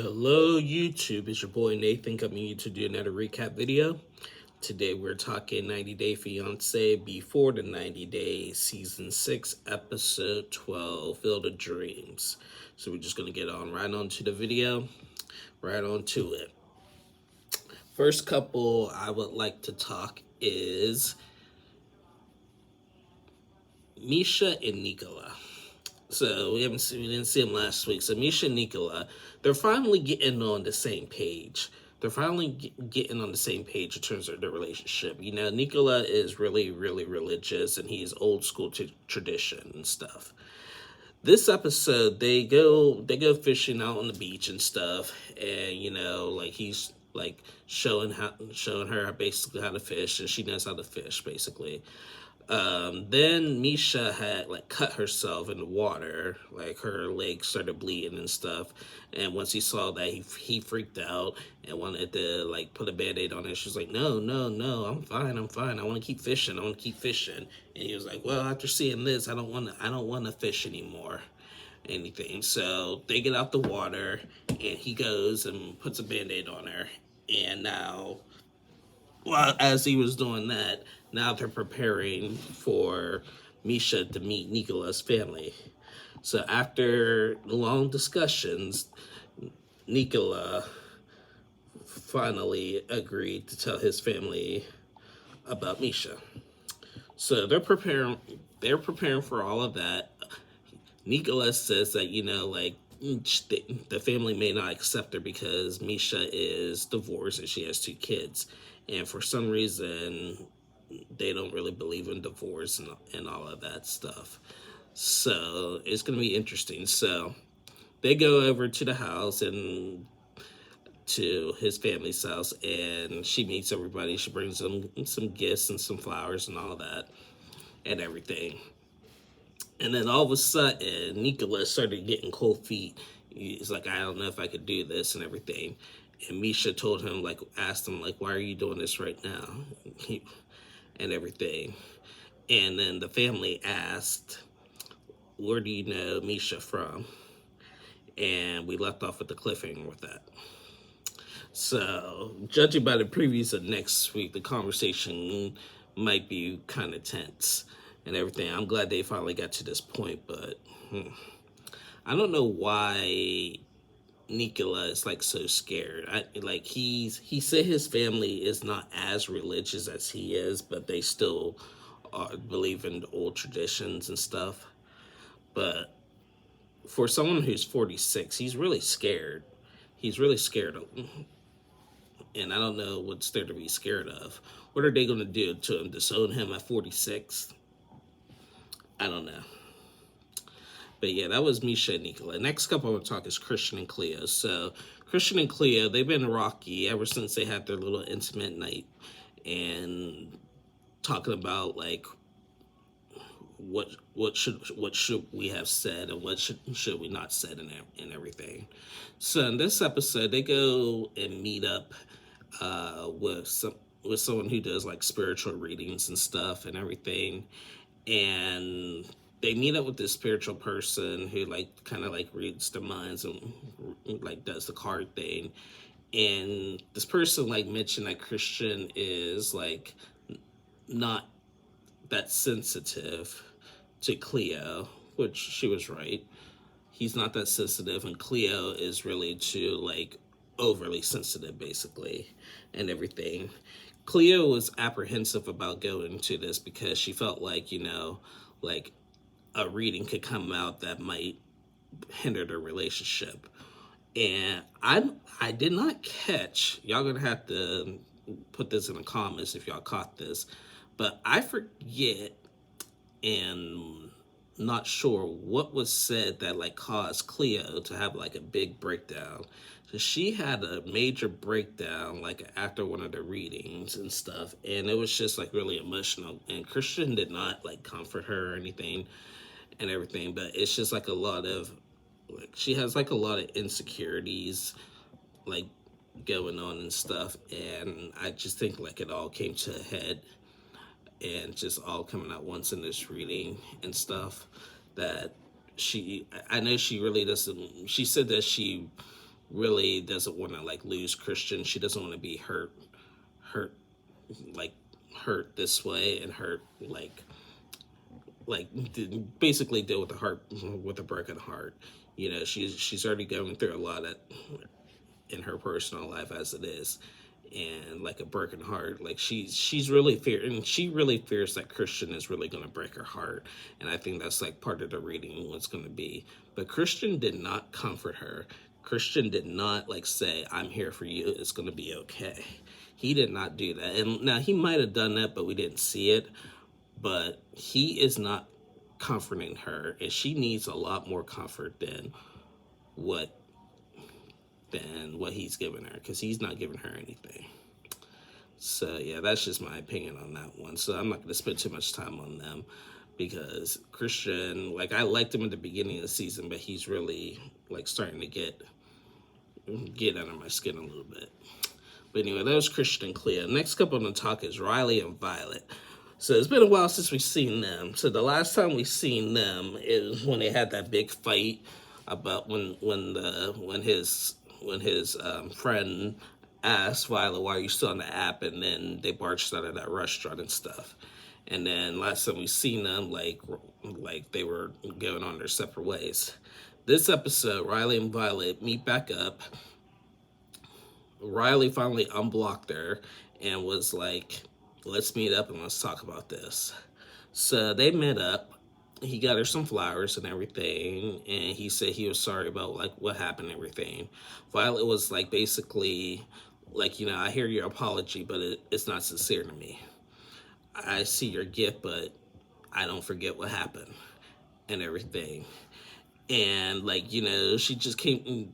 Hello YouTube, it's your boy Nathan coming to do another recap video. Today we're talking 90 Day Fiancé before the 90 Days, Season 6, Episode 12, Field of Dreams. So we're just going to get right on to the video, right on to it. First couple I would like to talk is Misha and Nicola. So we didn't see them last week. So Misha and Nicola, they're finally getting on the same page. They're finally getting on the same page in terms of their relationship. You know, Nicola is really, really religious, and he's old school tradition and stuff. This episode, they go fishing out on the beach and stuff, and like he's like showing her basically how to fish, and she knows how to fish basically. Then Misha had like cut herself in the water, like her legs started bleeding and stuff. And once he saw that, he freaked out and wanted to like put a band-aid on it. She's like, no, I'm fine. I want to keep fishing. And he was like, well, after seeing this, I don't want to fish anymore. Anything. So they get out the water, and he goes and puts a band-aid on her. And now, well, as he was doing that, now they're preparing for Misha to meet Nicola's family. So after long discussions, Nicola finally agreed to tell his family about Misha. So they're preparing for all of that. Nicola says that, the family may not accept her because Misha is divorced and she has 2 kids. And for some reason, they don't really believe in divorce and all of that stuff. So it's going to be interesting. So they go over to the house and to his family's house, and she meets everybody. She brings them some gifts and some flowers and all that and everything. And then all of a sudden, Nicola started getting cold feet. He's like, I don't know if I could do this and everything. And Misha told him, asked him, why are you doing this right now? And everything. And then the family asked, where do you know Misha from? And we left off with the cliffhanger with that. So, judging by the previews of next week, the conversation might be kind of tense and everything. I'm glad they finally got to this point, but I don't know why Nicola is so scared. He said his family is not as religious as he is, but they still believe in old traditions and stuff. But for someone who's 46, he's really scared. He's really scared of them. And I don't know what's there to be scared of. What are they going to do to him? Disown him at 46? I don't know. But yeah, that was Misha and Nicola. Next couple I want to talk is Christian and Cleo. So Christian and Cleo, they've been rocky ever since they had their little intimate night, and talking about what should we have said and what should we not said and everything. So in this episode, they go and meet up with someone who does spiritual readings and stuff and everything, and they meet up with this spiritual person who kind of reads their minds and does the card thing. And this person mentioned that Christian is not that sensitive to Cleo, which she was right. He's not that sensitive, and Cleo is really too overly sensitive basically and everything. Cleo was apprehensive about going to this because she felt a reading could come out that might hinder their relationship. And I did not catch, y'all gonna have to put this in the comments if y'all caught this, but I forget and not sure what was said that caused Cleo to have a big breakdown. So she had a major breakdown after one of the readings and stuff, and it was just really emotional. And Christian did not comfort her or anything and everything, but it's just a lot of she has a lot of insecurities going on and stuff, and I just think it all came to a head and just all coming out once in this reading and stuff that I know she really doesn't. She said that she really doesn't want to like lose Christian. She doesn't want to be hurt like hurt this way, and hurt like basically deal with with a broken heart. You know, she's already going through a lot in her personal life as it is, and like a broken heart. Like she's really and she really fears that Christian is really going to break her heart, and I think that's like part of the reading what's going to be. But Christian did not comfort her. Christian did not like say, I'm here for you, it's going to be okay. He did not do that. And now he might have done that, but we didn't see it. But he is not comforting her, and she needs a lot more comfort what than what he's giving her, because he's not giving her anything. So yeah, that's just my opinion on that one. So I'm not going to spend too much time on them, because Christian, like, I liked him at the beginning of the season, but he's really like starting to get under my skin a little bit. But anyway, that was Christian and Clea. Next couple on the talk is Riley and Violet. So it's been a while since we've seen them. So the last time we seen them is when they had that big fight about when his friend asked Violet, why are you still on the app? And then they barged out of that restaurant and stuff. And then last time we seen them, like they were going on their separate ways. This episode, Riley and Violet meet back up. Riley finally unblocked her and was like, let's meet up and let's talk about this. So they met up. He got her some flowers and everything, and he said he was sorry about like what happened and everything. Violet was like, basically like, I hear your apology, but it's not sincere to me. I see your gift, but I don't forget what happened and everything. And like, she just came.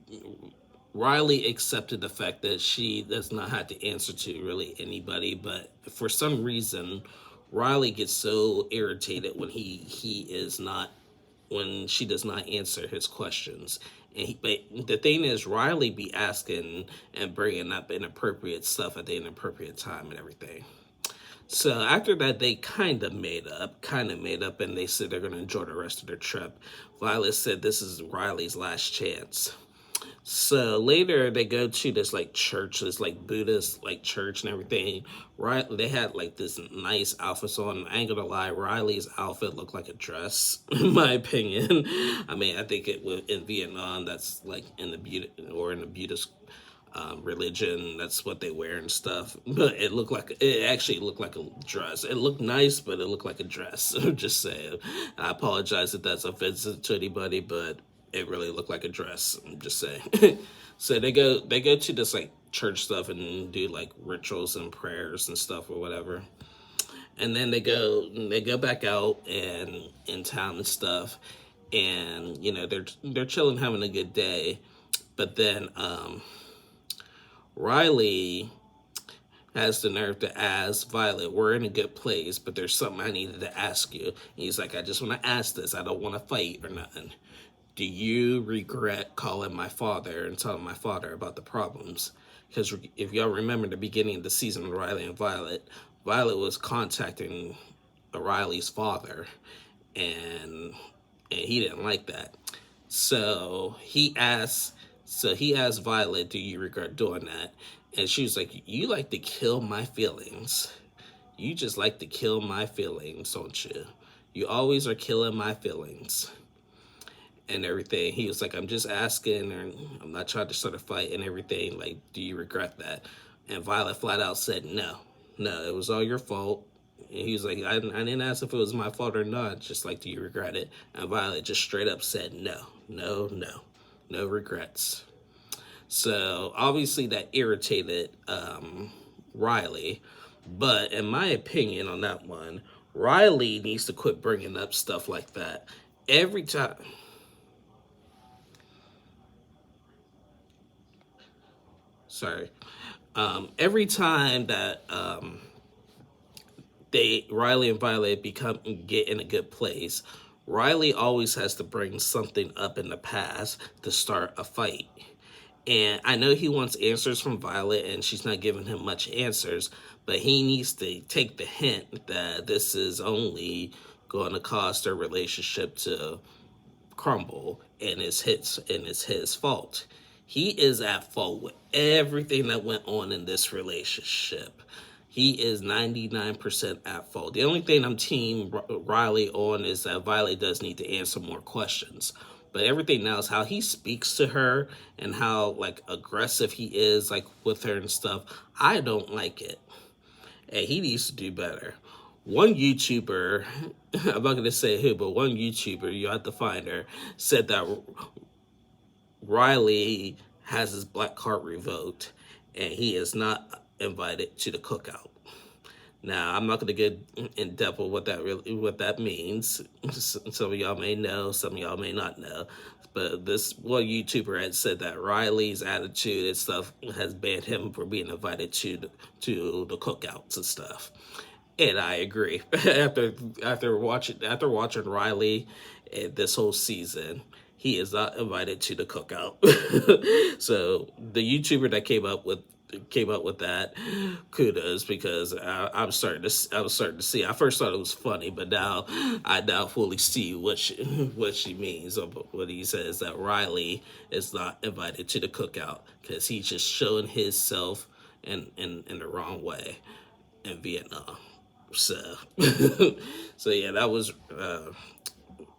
Riley accepted the fact that she does not have to answer to really anybody, but for some reason, Riley gets so irritated when when she does not answer his questions. But the thing is, Riley be asking and bringing up inappropriate stuff at the inappropriate time and everything. So after that, they kind of made up, and they said they're going to enjoy the rest of their trip. Violet said this is Riley's last chance. So later they go to this like church, this like Buddhist like church and everything. Right, they had like this nice outfits on. I ain't gonna lie, Riley's outfit looked like a dress, in my opinion. I mean, I think it would in Vietnam. That's like in the Buddhist religion. That's what they wear and stuff. But it actually looked like a dress. It looked nice, but it looked like a dress. I'm just saying. I apologize if that's offensive to anybody, but it really looked like a dress. I'm just saying. So they go to this like church stuff and do like rituals and prayers and stuff or whatever. And then they go back out and in town and stuff. And they're chilling, having a good day. But then Riley has the nerve to ask Violet, we're in a good place, but there's something I needed to ask you. And he's like, I just want to ask this. I don't want to fight or nothing. Do you regret calling my father and telling my father about the problems? Because if y'all remember the beginning of the season of Riley and Violet was contacting Riley's father, and he didn't like that. So he asked Violet, do you regret doing that? And she was like, you like to kill my feelings. You just like to kill my feelings, don't you? You always are killing my feelings. And everything. He was like, I'm just asking, and I'm not trying to start a fight and everything. Like, do you regret that? And Violet flat out said, no, it was all your fault. And he was like, I didn't ask if it was my fault or not. Just like, do you regret it? And Violet just straight up said, no regrets. So obviously that irritated Riley. But in my opinion on that one, Riley needs to quit bringing up stuff like that every time. Sorry. Every time that Riley and Violet get in a good place, Riley always has to bring something up in the past to start a fight. And I know he wants answers from Violet, and she's not giving him much answers, but he needs to take the hint that this is only going to cause their relationship to crumble, and it's his fault. He is at fault with everything that went on in this relationship. He is 99% at fault. The only thing I'm team Riley on is that Violet does need to answer more questions. But everything else, how he speaks to her and how like aggressive he is like with her and stuff, I don't like it. And he needs to do better. One YouTuber, I'm not gonna say who, but one YouTuber, you have to find her, said that Riley has his black card revoked and he is not invited to the cookout. Now, I'm not going to get in depth with what that means. Some of y'all may know, some of y'all may not know. But this one YouTuber had said that Riley's attitude and stuff has banned him from being invited to the cookouts and stuff. And I agree. after watching Riley this whole season, he is not invited to the cookout. So the YouTuber that came up with that, kudos, because I was starting to see. I first thought it was funny, but now I fully see what she means. What he says that Riley is not invited to the cookout because he's just showing himself in the wrong way in Vietnam. So, so yeah, that was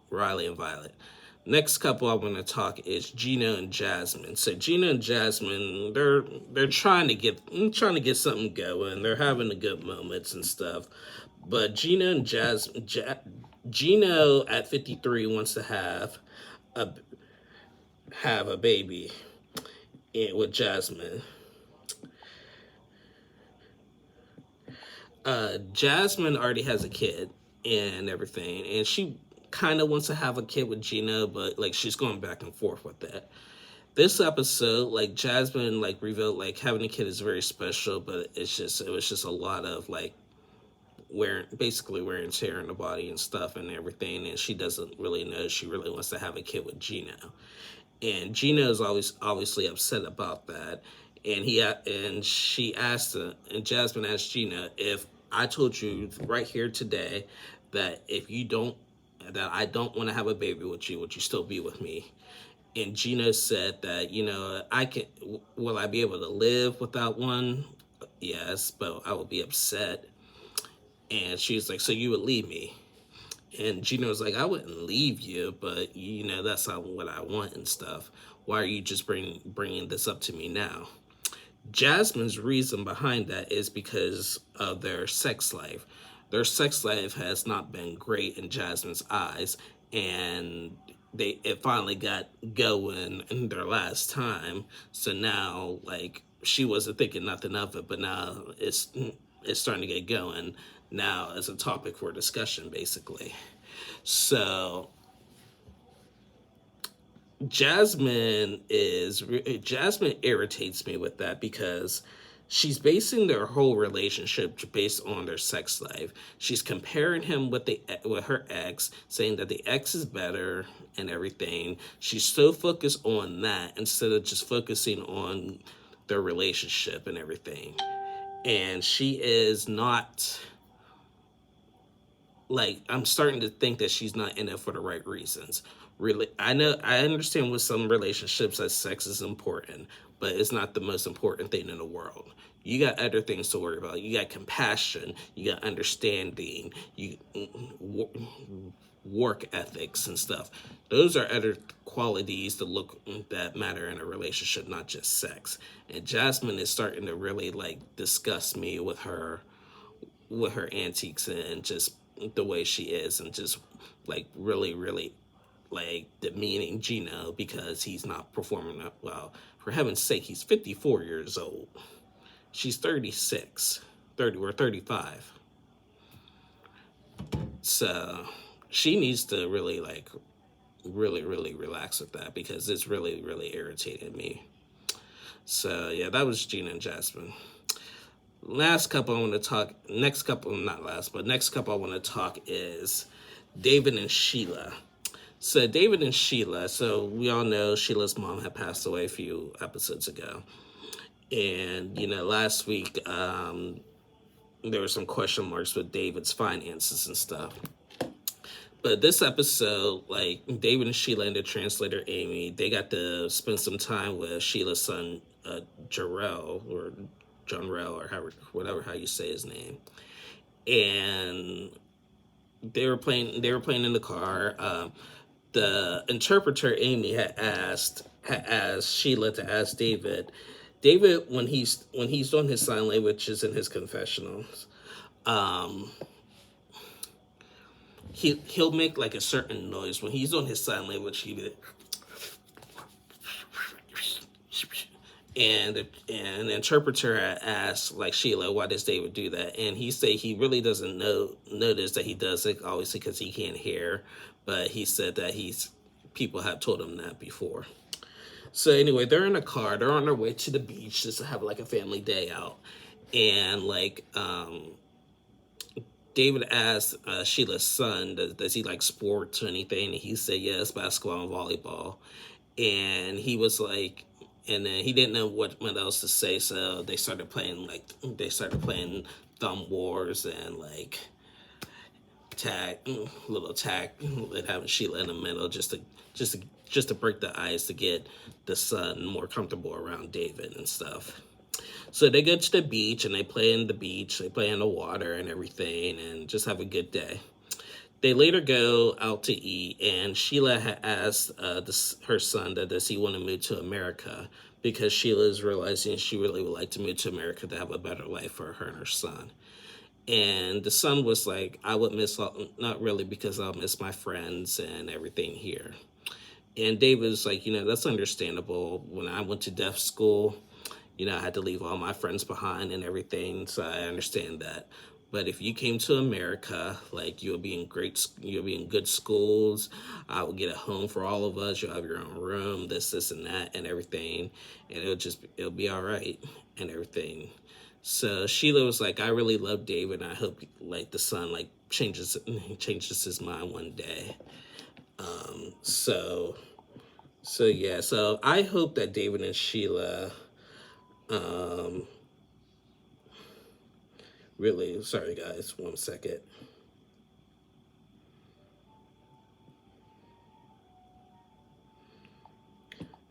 Riley and Violet. Next couple I want to talk is Gino and Jasmine. So Gino and Jasmine, they're trying to get something going. They're having the good moments and stuff. But Gino and Gino at 53 wants to have a baby with Jasmine. Jasmine already has a kid and everything, and she kind of wants to have a kid with Gino, but like she's going back and forth with that. This episode, like Jasmine, like revealed like having a kid is very special, but it was just a lot of like basically wearing and tear in the body and stuff and everything, and she doesn't really know she really wants to have a kid with Gino, and Gino is always obviously upset about that, and she asked and Jasmine asked Gino, if I told you right here today that I don't want to have a baby with you, would you still be with me? And Gino said that, will I be able to live without one? Yes, but I would be upset. And she's like, so you would leave me? And Gino was like, I wouldn't leave you, but that's not what I want and stuff. Why are you just bringing this up to me now? Jasmine's reason behind that is because of their sex life. Their sex life has not been great in Jasmine's eyes, and it finally got going in their last time. So now, like, she wasn't thinking nothing of it, but now it's starting to get going now as a topic for discussion, basically. So Jasmine irritates me with that because she's basing their whole relationship based on their sex life. She's comparing him with her ex, saying that the ex is better and everything. She's so focused on that instead of just focusing on their relationship and everything. And she is not, like, I'm starting to think that she's not in it for the right reasons. Really, I understand with some relationships that sex is important, but it's not the most important thing in the world. You got other things to worry about. You got compassion, you got understanding, work ethics and stuff. Those are other qualities that matter in a relationship, not just sex. And Jasmine is starting to really like disgust me with her antiques and just the way she is, and just like really, really like demeaning Gino because he's not performing that well. For heaven's sake, he's 54 years old. She's 36, 30 or 35. So she needs to really really relax with that because it's really, really irritated me. So yeah, that was Gina and Jasmine. Next couple I want to talk is David and Sheila. So David and Sheila, so we all know Sheila's mom had passed away a few episodes ago. And, last week, there were some question marks with David's finances and stuff. But this episode, like David and Sheila and the translator Amy, they got to spend some time with Sheila's son, Jarrell, or John Rell, or whatever how you say his name. And they were playing. They were playing in the car. The interpreter Amy had asked Sheila to ask David. David, when he's doing his sign languages in his confessionals, he'll make like a certain noise when he's on his sign language. And the interpreter asked like Sheila, why does David do that? And he said he really doesn't notice that he does it, obviously because he can't hear, but he said that people have told him that before. So anyway, they're in a car. They're on their way to the beach just to have like a family day out, and like David asked Sheila's son, does he like sports or anything? And he said yes, basketball and volleyball. And he was like, and then he didn't know what else to say, so they started playing thumb wars and like little tag, with having Sheila in the middle just to break the ice to get the son more comfortable around David and stuff. So they go to the beach and they play in the beach, they play in the water and everything, and just have a good day. They later go out to eat, and Sheila had asked her son that does he want to move to America, because Sheila is realizing she really would like to move to America to have a better life for her and her son. And the son was like, I would miss, not really, because I'll miss my friends and everything here. And David was like, that's understandable. When I went to deaf school, I had to leave all my friends behind and everything, so I understand that. But if you came to America, like you'll be in good schools. I will get a home for all of us. You'll have your own room, this and that and everything. And it'll be all right and everything. So Sheila was like, I really love David, and I hope like the son like changes his mind one day. So yeah, so I hope that David and Sheila really, sorry guys, 1 second.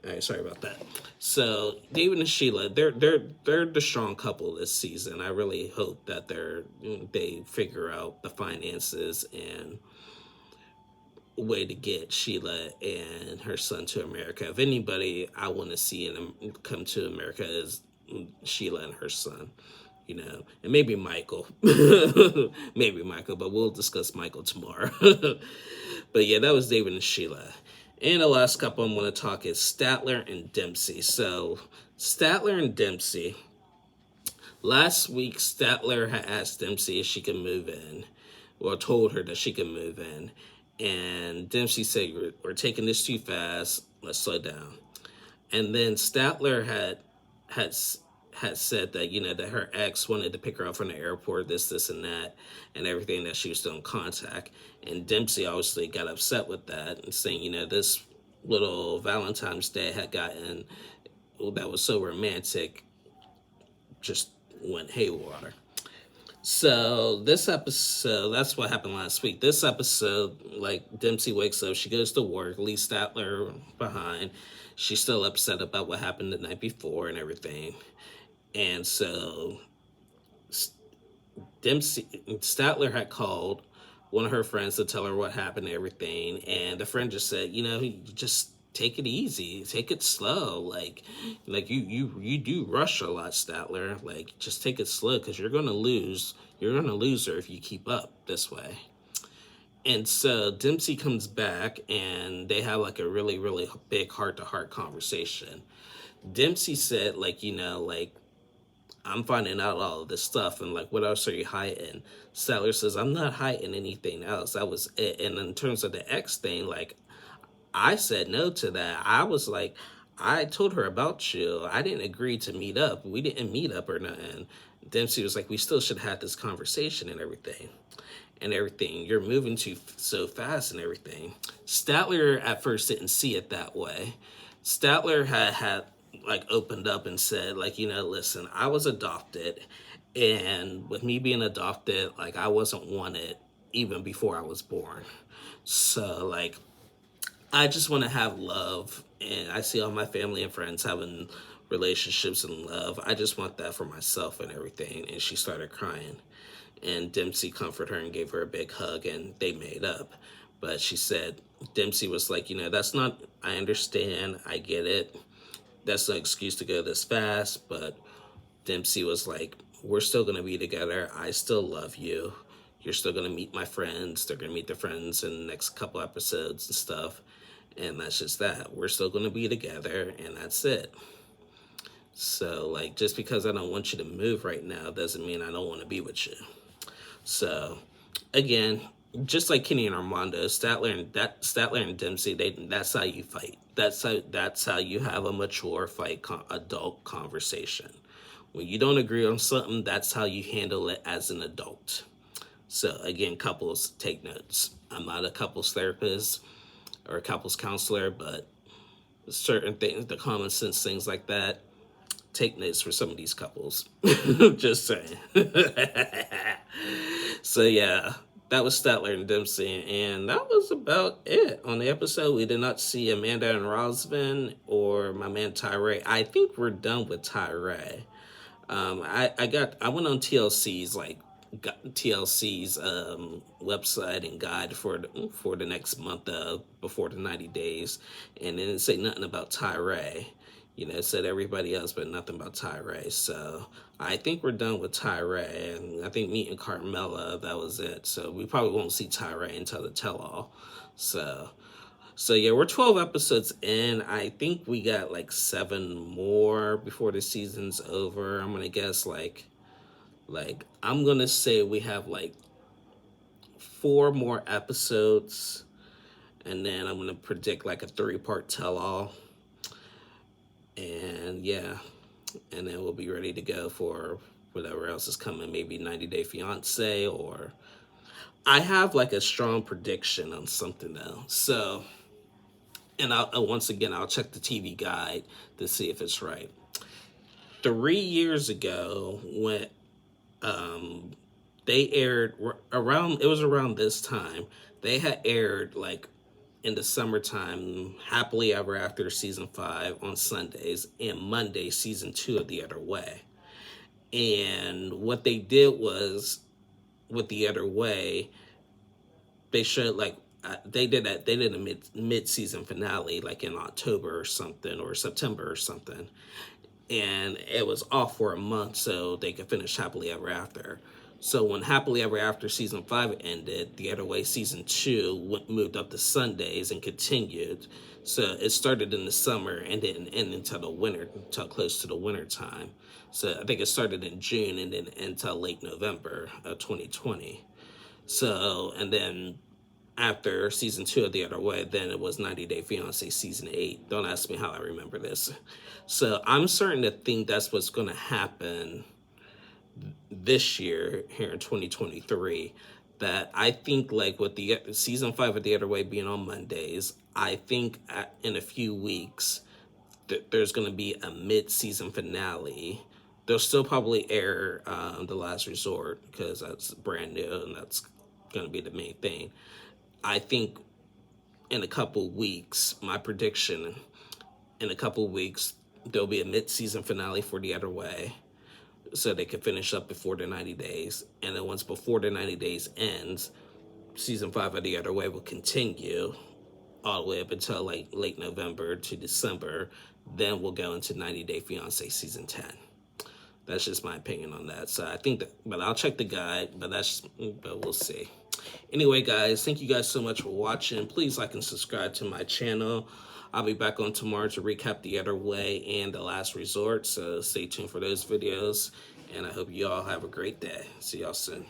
All right, sorry about that. So David and Sheila, they're the strong couple this season. I really hope that they figure out the finances and way to get Sheila and her son to America. If anybody I want to see come to America is Sheila and her son. And maybe Michael. Maybe Michael, but we'll discuss Michael tomorrow. But yeah, that was David and Sheila. And the last couple I'm going to talk is Statler and Dempsey. So, Statler and Dempsey. Last week, Statler had asked Dempsey if she could move in, or told her that she could move in. And Dempsey said, we're taking this too fast, let's slow down. And then Statler had said that, that her ex wanted to pick her up from the airport, this and that, and everything, that she was still in contact. And Dempsey obviously got upset with that and saying, this little Valentine's Day had gotten, that was so romantic, just went haywire. So this episode, that's what happened last week. This episode, like Dempsey wakes up, she goes to work, leaves Statler behind. She's still upset about what happened the night before and everything. And so Statler had called one of her friends to tell her what happened and everything. And the friend just said, just take it easy, take it slow. Like you do rush a lot, Statler. Like, just take it slow, because you're gonna lose her if you keep up this way. And so Dempsey comes back and they have like a really, really big heart-to-heart conversation. Dempsey said, like, I'm finding out all of this stuff, and like, what else are you hiding? Statler says, I'm not hiding anything else. That was it. And in terms of the ex thing, like, I said no to that. I was like, I told her about you. I didn't agree to meet up. We didn't meet up or nothing. Dempsey was like, we still should have this conversation and everything. You're moving so fast and everything. Statler at first didn't see it that way. Statler had like opened up and said, like, listen, I was adopted, and with me being adopted, like, I wasn't wanted even before I was born. So, like, I just want to have love, and I see all my family and friends having relationships and love. I just want that for myself and everything. And she started crying, and Dempsey comforted her and gave her a big hug, and they made up. But she said, Dempsey was like, that's not, I understand, I get it. That's no excuse to go this fast, but Dempsey was like, we're still going to be together. I still love you. You're still going to meet my friends. They're going to meet their friends in the next couple episodes and stuff. And that's just that. We're still going to be together, and that's it. So, like, just because I don't want you to move right now doesn't mean I don't want to be with you. So, again, just like Kenny and Armando, Statler and Dempsey, that's how you fight. That's how you have a mature fight, adult conversation. When you don't agree on something, that's how you handle it as an adult. So, again, couples, take notes. I'm not a couples therapist or a couples counselor, but certain things, the common sense things like that, take notes for some of these couples. Just saying. So yeah, that was Statler and Dempsey, and that was about it on the episode. We did not see Amanda and Rosvin or my man Tyree. I think we're done with Tyree. I went on TLC's website and guide for the next month before the 90 days, and it didn't say nothing about Tyree. It said everybody else, but nothing about Tyree. So I think we're done with Tyree, and I think meeting Carmella, that was it. So we probably won't see Tyree until the tell-all. So yeah, we're 12 episodes in. I think we got like 7 more before the season's over. I'm gonna guess I'm gonna say we have like 4 more episodes, and then I'm gonna predict like a 3-part tell-all. And yeah, and then we'll be ready to go for whatever else is coming, maybe 90 Day Fiancé, or I have like a strong prediction on something though. So, and once again, I'll check the TV guide to see if it's right. 3 years ago, when they aired around this time, they had aired like in the summertime, Happily Ever After season 5 on Sundays, and Monday season 2 of The Other Way. And what they did was, with The Other Way, they showed they did a mid-season finale like in October or something, or September or something, and it was off for a month so they could finish Happily Ever After. So when Happily Ever After season 5 ended, The Other Way season 2 moved up to Sundays and continued. So it started in the summer and didn't end until close to the winter time. So I think it started in June and then until late November of 2020. So, and then after season 2 of The Other Way, then it was 90 Day Fiancé season 8. Don't ask me how I remember this. So I'm starting to think that's what's going to happen this year here in 2023, that I think like with the season 5 of The Other Way being on Mondays, I think in a few weeks there's going to be a mid-season finale. They'll still probably air The Last Resort because that's brand new and that's going to be the main thing. I think in a couple weeks, my prediction, in a couple weeks there'll be a mid-season finale for The Other Way, so they could finish up before the 90 days. And then once before the 90 days ends, season 5 of The Other Way will continue all the way up until like late November to December. Then we'll go into 90 Day Fiancé season 10. That's just my opinion on that. So I think that, but I'll check the guide, but we'll see. Anyway, guys, thank you guys so much for watching. Please like and subscribe to my channel. I'll be back on tomorrow to recap The Other Way and The Last Resort. So stay tuned for those videos. And I hope you all have a great day. See y'all soon.